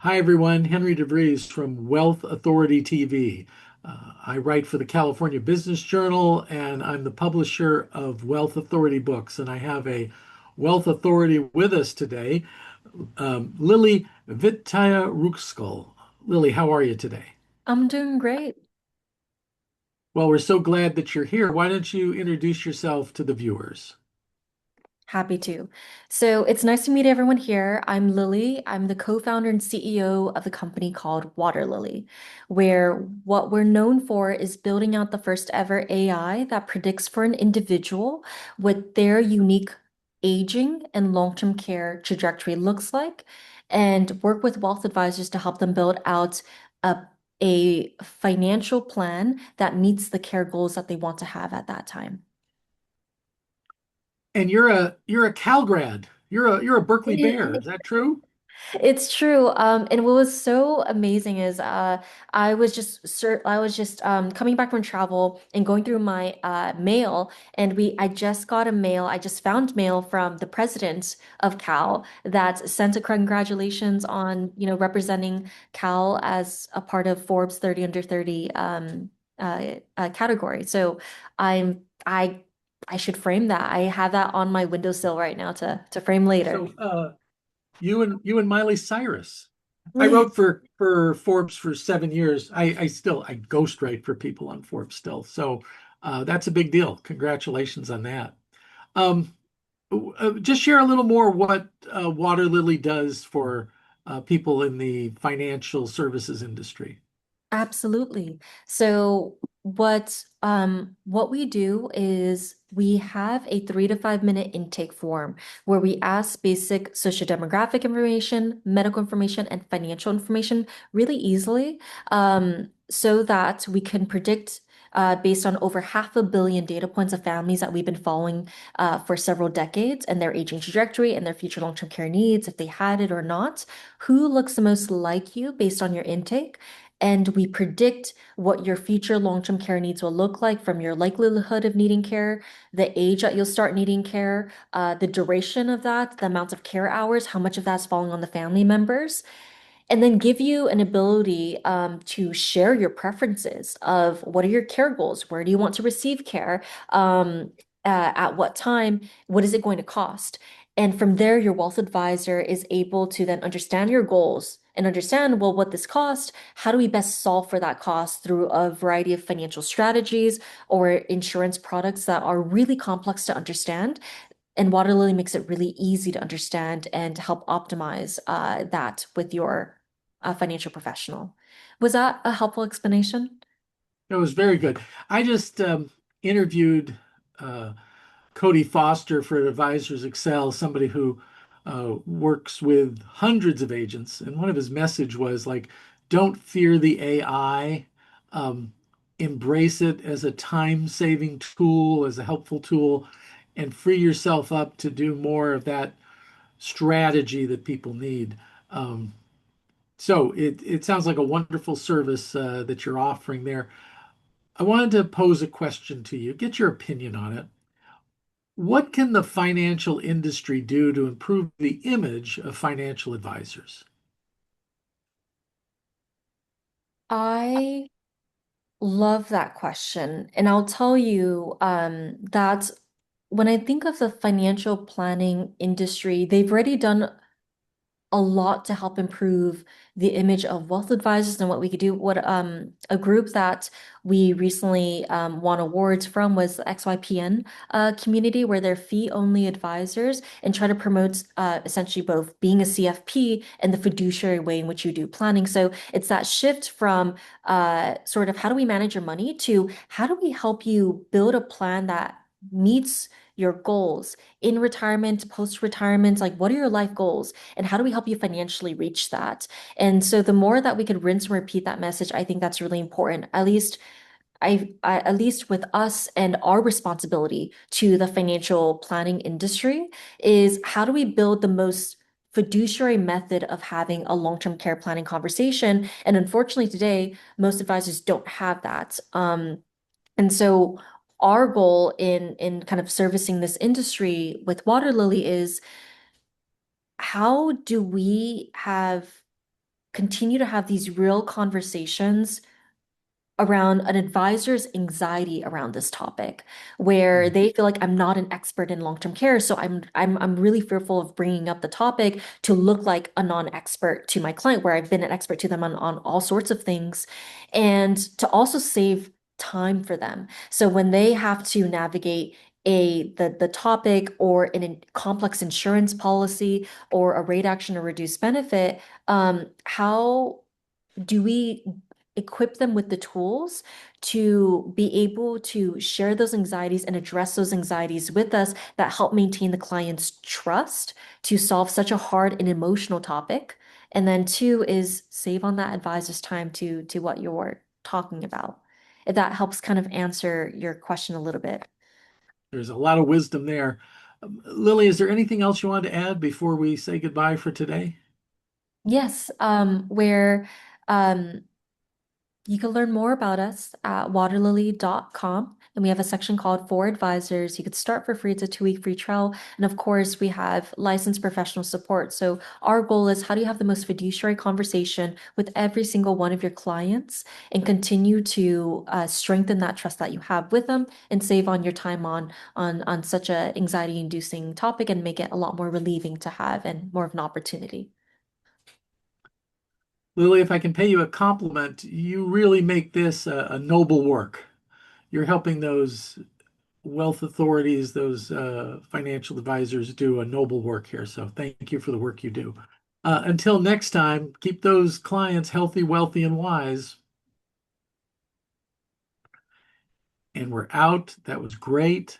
Hi, everyone. Henry DeVries from Wealth Authority TV. I write for the California Business Journal, and I'm the publisher of Wealth Authority books. And I have a Wealth Authority with us today, Lily Vittayarukskul. Lily, how are you today? I'm doing great. Well, we're so glad that you're here. Why don't you introduce yourself to the viewers? Happy to. So it's nice to meet everyone here. I'm Lily. I'm the co-founder and CEO of the company called Waterlily, where what we're known for is building out the first ever AI that predicts for an individual what their unique aging and long-term care trajectory looks like, and work with wealth advisors to help them build out a, a financial plan that meets the care goals that they want to have at that time. And you're a Cal grad. You're a Berkeley Bear. Is that true? It's true. And what was so amazing is I was just coming back from travel and going through my mail, and I just got a mail. I just found mail from the president of Cal that sent a congratulations on, representing Cal as a part of Forbes 30 under 30 category. So I'm I should frame that. I have that on my windowsill right now to frame later. So, you and Miley Cyrus. I wrote for Forbes for 7 years. I ghostwrite for people on Forbes still. So that's a big deal. Congratulations on that. Um, just share a little more what Water Lily does for people in the financial services industry. Absolutely. So what we do is we have a 3 to 5 minute intake form where we ask basic sociodemographic information, medical information, and financial information really easily, so that we can predict based on over 500 million data points of families that we've been following for several decades and their aging trajectory and their future long-term care needs, if they had it or not, who looks the most like you based on your intake. And we predict what your future long-term care needs will look like from your likelihood of needing care, the age that you'll start needing care, the duration of that, the amount of care hours, how much of that's falling on the family members, and then give you an ability to share your preferences of what are your care goals, where do you want to receive care, at what time, what is it going to cost? And from there, your wealth advisor is able to then understand your goals and understand, well, what this cost, how do we best solve for that cost through a variety of financial strategies or insurance products that are really complex to understand. And Waterlily makes it really easy to understand and help optimize that with your financial professional. Was that a helpful explanation? It was very good. I just interviewed uh, Cody Foster for Advisors Excel, somebody who works with hundreds of agents, and one of his message was like, "Don't fear the AI. Um, Embrace it as a time-saving tool, as a helpful tool, and free yourself up to do more of that strategy that people need." So it sounds like a wonderful service that you're offering there. I wanted to pose a question to you, get your opinion on it. What can the financial industry do to improve the image of financial advisors? I love that question. And I'll tell you that when I think of the financial planning industry, they've already done a lot to help improve the image of wealth advisors and what we could do. What a group that we recently won awards from was the XYPN community, where they're fee-only advisors and try to promote essentially both being a CFP and the fiduciary way in which you do planning. So it's that shift from sort of how do we manage your money to how do we help you build a plan that meets your goals in retirement, post-retirement, like what are your life goals? And how do we help you financially reach that? And so the more that we could rinse and repeat that message, I think that's really important. At least with us and our responsibility to the financial planning industry is how do we build the most fiduciary method of having a long-term care planning conversation? And unfortunately, today, most advisors don't have that. And so our goal in kind of servicing this industry with Water Lily is how do we have continue to have these real conversations around an advisor's anxiety around this topic, where Mm. they feel like I'm not an expert in long-term care, so I'm really fearful of bringing up the topic to look like a non-expert to my client, where I've been an expert to them on all sorts of things, and to also save time for them. So when they have to navigate the topic or complex insurance policy or a rate action or reduced benefit, how do we equip them with the tools to be able to share those anxieties and address those anxieties with us that help maintain the client's trust to solve such a hard and emotional topic? And then two is save on that advisor's time to what you're talking about. If that helps kind of answer your question a little bit. There's a lot of wisdom there. Lily, is there anything else you want to add before we say goodbye for today? Yes, where um, you can learn more about us at waterlily.com. And we have a section called For Advisors. You could start for free. It's a 2-week free trial. And of course, we have licensed professional support. So our goal is how do you have the most fiduciary conversation with every single one of your clients and continue to strengthen that trust that you have with them and save on your time on such a anxiety-inducing topic and make it a lot more relieving to have and more of an opportunity. Lily, if I can pay you a compliment, you really make this a noble work. You're helping those wealth authorities, those financial advisors do a noble work here. So thank you for the work you do. Until next time, keep those clients healthy, wealthy, and wise. And we're out. That was great.